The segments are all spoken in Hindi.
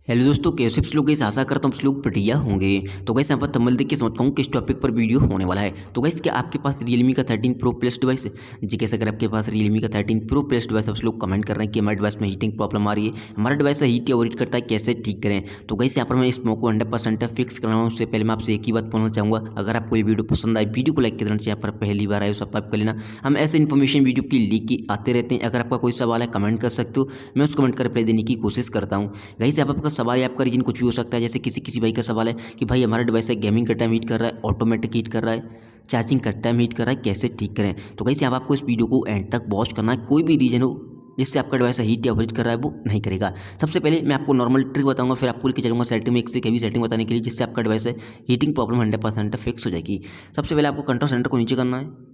हेलो दोस्तों, कैसे आप लोग? गाइस आशा करता हूँ आप लोग बढ़िया होंगे। तो गाइस यहाँ पर थंबनेल देख के समझता हूँ किस टॉपिक पर वीडियो होने वाला है। तो गाइस क्या आपके पास Realme का 13 Pro प्लस डिवाइस है? जी कैसे, अगर आपके पास Realme का 13 Pro प्लस डिवाइस, आप लोग कमेंट कर रहे हैं कि हमारे डिवाइस में हीटिंग प्रॉब्लम आ रही है, हमारा डिवाइस हीट या ओवरहीट करता है, कैसे ठीक करें। तो गाइस यहाँ पर मैं इस को 100% फिक्स करना हूँ। उससे पहले मैं आपसे एक ही बात बोलना चाहूँगा, अगर आपको ये वीडियो पसंद आए, वीडियो को लाइक कर देना चाहिए। यहाँ पर पहली बार आए सब्सक्राइब कर लेना। हम ऐसे इन्फॉर्मेशन वीडियो की लीक की आते रहते हैं। अगर आपका कोई सवाल है कमेंट कर सकते हो, मैं उस कमेंट का रिप्लाई देने की कोशिश करता हूँ। गाइस यहाँ पर आपका सवाल है, आपका रीजन कुछ भी हो सकता है। जैसे किसी भाई का सवाल है कि भाई हमारा डिवाइस है गेमिंग का टाइम हीट कर रहा है, ऑटोमेटिक हीट कर रहा है, चार्जिंग का टाइम हीट कर रहा है, कैसे ठीक करें। तो गाइस यहाँ आपको इस वीडियो को एंड तक वॉच करना है। कोई भी रीजन हो जिससे आपका डिवाइस हीट या ओवरहीट कर रहा है, वो नहीं करेगा। सबसे पहले मैं आपको नॉर्मल ट्रिक बताऊंगा, फिर आपको लेके चलूंगा सेटिंग में, एक से कभी सेटिंग बताने के लिए जिससे आपका डिवाइस है हीटिंग प्रॉब्लम 100% फिक्स हो जाएगी। सबसे पहले आपको कंट्रोल सेंटर को नीचे करना है।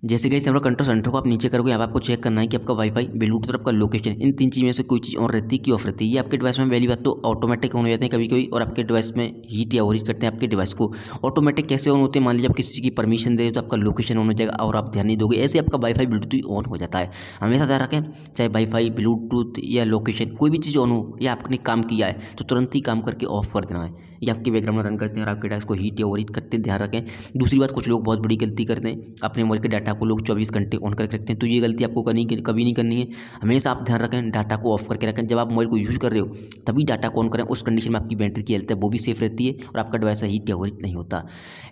जैसे कि हमारा कंट्रोल सेंटर को आप नीचे करोगे, यहाँ आपको चेक करना है कि आपका वाईफाई, ब्लूटूथ और आपका लोकेशन, इन तीन चीज़ में से कोई चीज़ ऑन रहती है कि ऑफ रहती है। ये आपके डिवाइस में पहली बात तो ऑटोमेटिक ऑन हो जाते हैं कभी कभी, और आपके डिवाइस में हीट या ओवरहीट करते हैं आपके डिवाइस को। ऑटोमेटिक कैसे ऑन होते हैं? मान लीजिए आप किसी की परमिशन दे रहे हो तो आपका लोकेशन ऑन हो जाएगा और आप ध्यान नहीं दोगे, ऐसे आपका वाईफाई ब्लूटूथ ऑन हो जाता है। हमेशा ध्यान रखें, चाहे वाईफाई, ब्लूटूथ या लोकेशन कोई भी चीज़ ऑन हो या आपने काम किया है तो तुरंत ही काम करके ऑफ कर देना है। ये आपके बैकग्राउंड में रन करते हैं और आपके डिवाइस को हीट या ओवरहीट करते हैं, ध्यान रखें। दूसरी बात, कुछ लोग बहुत बड़ी गलती करते हैं, अपने मोबाइल के डाटा को लोग 24 घंटे ऑन करके रखते हैं। तो ये गलती आपको कभी नहीं करनी है। हमेशा आप ध्यान रखें, डाटा को ऑफ करके रखें। जब आप मोबाइल को यूज़ कर रहे हो तभी डाटा को ऑन करें। उस कंडीशन में आपकी बैटरी की हेल्थ है वो भी सेफ रहती है और आपका डिवाइस हीट या ओवरहीट नहीं होता।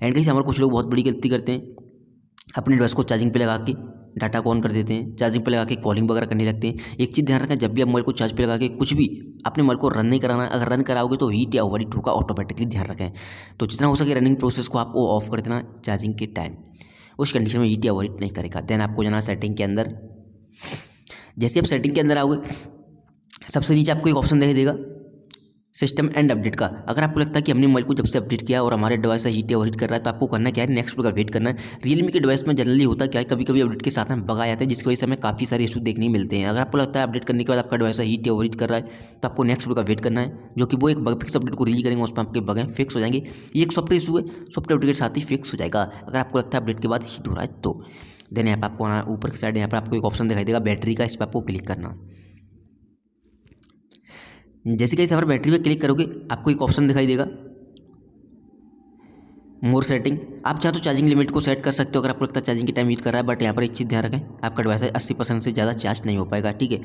एंड गाइस हमारे कुछ लोग बहुत बड़ी गलती करते हैं, अपने डिवाइस को चार्जिंग पे लगा के डाटा को ऑन कर देते हैं, चार्जिंग पे लगा के कॉलिंग वगैरह करने लगते हैं। एक चीज़ ध्यान रखें, जब भी आप मोबाइल को चार्ज पे लगा के कुछ भी अपने मोबाइल को रन नहीं कराना है, अगर रन कराओगे तो हीट या ओवरहीट होगा ऑटोमेटिकली, ध्यान रखें। तो जितना हो सके रनिंग प्रोसेस को आपको ऑफ कर देना चार्जिंग के टाइम, उस कंडीशन में हीट या ओवरहीट नहीं करेगा। देन आपको जाना सेटिंग के अंदर। जैसे आप सेटिंग के अंदर आओगे, सबसे नीचे आपको एक ऑप्शन दिखाई देगा सिस्टम एंड अपडेट का। अगर आपको लगता है कि हमने मोबाइल को जब से अपडेट किया और हमारे डिवाइस से हीट या ओवरहीट कर रहा है, तो आपको करना क्या है, नेक्स्ट का वेट करना है। रियलमी के डिवाइस में जनरली होता क्या है, कभी कभी अपडेट के साथ में बग आ जाते हैं, जिसकी वजह से हमें काफ़ी सारे इशू देखने मिलते हैं। अगर आपको लगता है अपडेट करने के बाद आपका डिवाइस हीट या ओवरहीट कर रहा है, तो आपको नेक्स्ट का वेट करना है, जो कि वो एक बग फिक्स अपडेट को रिलीज करेंगे, उसमें आपके बगें फिक्स हो जाएंगे। ये एक सॉफ्टवेयर इशू है, सॉफ्टवेयर अपडेट के साथ ही फिक्स हो जाएगा अगर आपको लगता है अपडेट के बाद हीट हो रहा है तो। देन यहाँ पर आपको आना, ऊपर की साइड यहाँ पर आपको एक ऑप्शन दिखाई देगा बैटरी का, इस पर आपको क्लिक करना। जैसे कि इस पर बैटरी पे क्लिक करोगे, आपको एक ऑप्शन दिखाई देगा मोर सेटिंग। आप चाहे तो चार्जिंग लिमिट को सेट कर सकते हो अगर आपको लगता है चार्जिंग की टाइम यूज कर रहा है, बट यहाँ पर एक चीज़ ध्यान रखें, आपका डिवाइस 80% से ज़्यादा चार्ज नहीं हो पाएगा, ठीक है।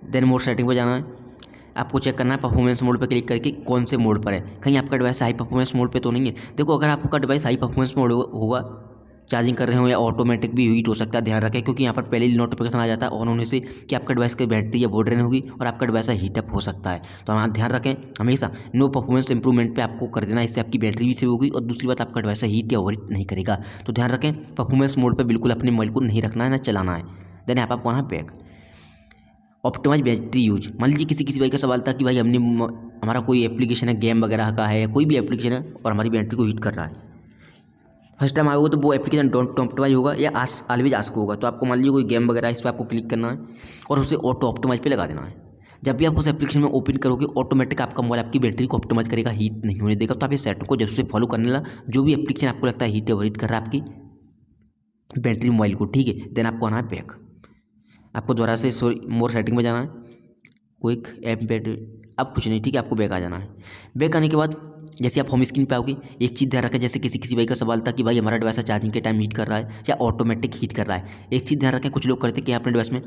देन मोर सेटिंग पर जाना है, आपको चेक करना है परफॉर्मेंस मोड पर क्लिक करके कौन से मोड पर है, कहीं आपका डिवाइस हाई परफॉर्मेंस मोड पर तो नहीं है। देखो, अगर आपका डिवाइस हाई परफॉर्मेंस मोड होगा, चार्जिंग कर रहे हो, या ऑटोमेटिक भी हीट हो सकता है, ध्यान रखें, क्योंकि यहाँ पर पहले ही नोटिफिकेशन आ जाता है ऑन होने से कि आपका डिवाइस की बैटरी या बहुत ड्रेन होगी और आपका डिवाइस हीटअप हो सकता है। तो हमारा ध्यान रखें, हमेशा नो परफॉर्मेंस इंप्रूवमेंट पे आपको कर देना, इससे आपकी बैटरी भी सेव होगी और दूसरी बात आपका डिवाइस हीट या ओवरहीट नहीं करेगा। तो ध्यान रखें, परफॉर्मेंस मोड पर बिल्कुल अपने मोबाइल को नहीं रखना है, ना चलाना है। देन यहाँ पर आपको आना बैक, ऑप्टिमाइज बैटरी यूज। मान लीजिए किसी भाई का सवाल था कि भाई हमारा कोई एप्लीकेशन है, गेम वगैरह का है, कोई भी एप्लीकेशन है और हमारी बैटरी को हीट कर रहा है, फर्स्ट टाइम आओगे तो वो एप्लीकेशन डोंट ऑप्टिमाइज होगा या ऑलवेज आस्क होगा। तो आपको मान लीजिए कोई गेम वगैरह, इस पर आपको क्लिक करना है और उसे ऑटो ऑप्टिमाइज पे लगा देना है। जब भी आप उस एप्लीकेशन में ओपन करोगे, ऑटोमेटिक आपका मोबाइल आपकी बैटरी को ऑप्टिमाइज करेगा, हीट नहीं होने देगा। तो आप ये सेटिंग को जैसे फॉलो करने लगा, जो भी एप्लीकेशन आपको लगता है हीट या ओवरहीट कर रहा है आपकी बैटरी मोबाइल को, ठीक है। देन आपको आना है बैक, आपको दोबारा से मोर सेटिंग में जाना है, क्विक ऐप बैटरी, अब कुछ नहीं, ठीक है, आपको बैक आ जाना है। बैक आने के बाद जैसे आप होम स्क्रीन पे आओगे, एक चीज़ ध्यान रखें, जैसे किसी भाई का सवाल था कि भाई हमारा डिवाइस चार्जिंग के टाइम हीट कर रहा है या ऑटोमेटिक हीट कर रहा है। एक चीज़ ध्यान रखें, कुछ लोग करते हैं कि अपने डिवाइस में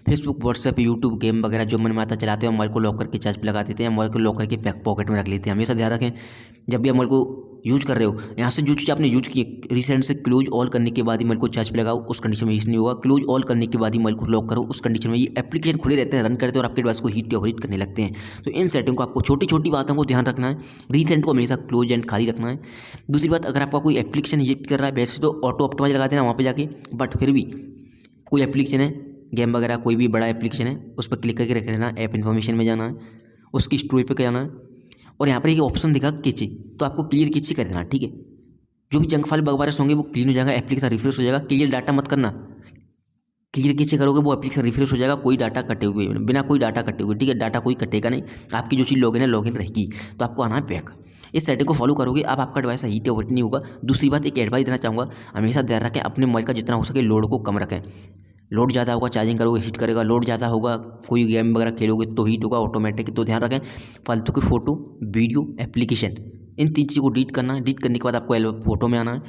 फेसबुक, व्हाट्सएप, यूट्यूब, गेम वगैरह जो मन में आता चलाते हैं, मोबाइल को लॉक करके चार्ज पे लगा देते हैं, मोबाइल को लॉक करके बैक पॉकेट में रख लेते हैं। हमेशा ध्यान रखें, जब भी आप मोबाइल को यूज कर रहे हो, यहाँ से जो चीज़ आपने यूज की रिसेंट से क्लोज ऑल करने के बाद ही मोबाइल को चार्ज पे लगाओ, उस कंडीशन में हीट नहीं होगा। क्लोज ऑल करने के बाद ही मोबाइल को लॉक करो, उस कंडीशन में ये एप्लीकेशन खुले रहते हैं, रन करते हैं और आपके डिवाइस को हीट या ओवरहीट करने लगते हैं। तो इन सेटिंग को आपको छोटी छोटी बातों को ध्यान रखना है। रिसेंट को हमेशा क्लोज एंड खाली रखना है। दूसरी बात, अगर आपका कोई एप्लीकेशन हीट कर रहा है, वैसे तो ऑटो ऑप्टिमाइज लगा देना वहाँ पर जाके, बट फिर भी कोई एप्लीकेशन है, गेम वगैरह कोई भी बड़ा एप्लीकेशन है, उस पर क्लिक करके रख लेना, ऐप इन्फॉर्मेशन में जाना है, उसकी स्टोरी पर जाना है और यहाँ पर एक ऑप्शन दिखा कैचे, तो आपको क्लियर कैचे कर देना, ठीक है। जो भी जंक फाइल बगवारस होंगे वो क्लीन हो जाएगा, एप्लीकेशन रिफ्रेश हो जाएगा। क्लियर डाटा मत करना, क्लियर कैसे करोगे वो एप्लीकेशन रिफ्रेश हो जाएगा, कोई डाटा कटे हुए, बिना कोई डाटा कटे हुए, ठीक है। डाटा कोई कटेगा नहीं, आपकी जो चीज़ लॉगिन है लॉगिन रहेगी। तो आपको आना है बैक, इस सेटिंग को फॉलो करोगे, अब आपका डिवाइस हीट या ओवरहीट नहीं होगा। दूसरी बात, एक एडवाइस देना चाहूँगा, हमेशा ध्यान रखें, अपने मोबाइल का जितना हो सके लोड को कम रखें। लोड ज़्यादा होगा, चार्जिंग करोगे हीट करेगा, लोड ज़्यादा होगा, कोई गेम वगैरह खेलोगे तो हीट होगा ऑटोमेटिक। तो ध्यान रखें, फालतू की फ़ोटो, वीडियो, एप्लीकेशन, इन 3 चीज़ों को डिलीट करना है। डिलीट करने के बाद आपको एल्बम फोटो में आना है,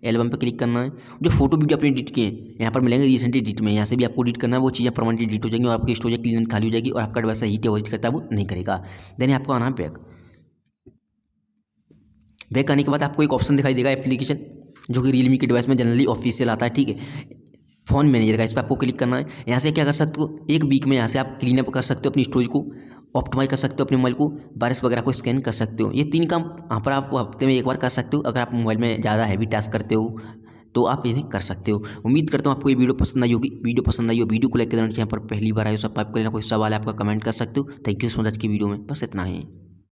एल्बम पे क्लिक करना है। जो फोटो वीडियो आपने एडिट किए हैं यहाँ पर मिलेंगे रिसेंट एडिट में, यहाँ से भी आपको एडिट करना है। वो चीज़ें परमानेंट एडिट हो जाएंगी और आपकी स्टोरेज क्लीन खाली हो जाएगी और आपका डिवाइस हीट अवॉइड करता है वो नहीं करेगा। देन आपको आना है बैक। बैक आने के बाद आपको एक ऑप्शन दिखाई देगा एप्लीकेशन, जो कि रियलमी के डिवाइस में जनरली ऑफिशियल आता है, ठीक है। फ़ोन मैनेजर का, इस पर आपको क्लिक करना है। यहाँ से क्या कर सकते हो, एक वीक में यहाँ से आप क्लीन अप कर सकते हो अपनी स्टोरेज को, ऑप्टिमाइज कर सकते हो अपने मोबाइल को, वायरस वगैरह को स्कैन कर सकते हो। ये 3 काम यहाँ पर आप हफ्ते में एक बार कर सकते हो। अगर आप मोबाइल में ज़्यादा हैवी टास्क करते हो तो आप इन्हें कर सकते हो। उम्मीद करता हूँ आपको ये वीडियो पसंद आई होगी। वीडियो पसंद आई हो, वीडियो को लाइक कर देना चाहिए। यहाँ पर पहली बार आए हो, सब्सक्राइब कर लेना। कोई सवाल है आपका कमेंट कर सकते हो। Thank you so much. आज की वीडियो में बस इतना ही।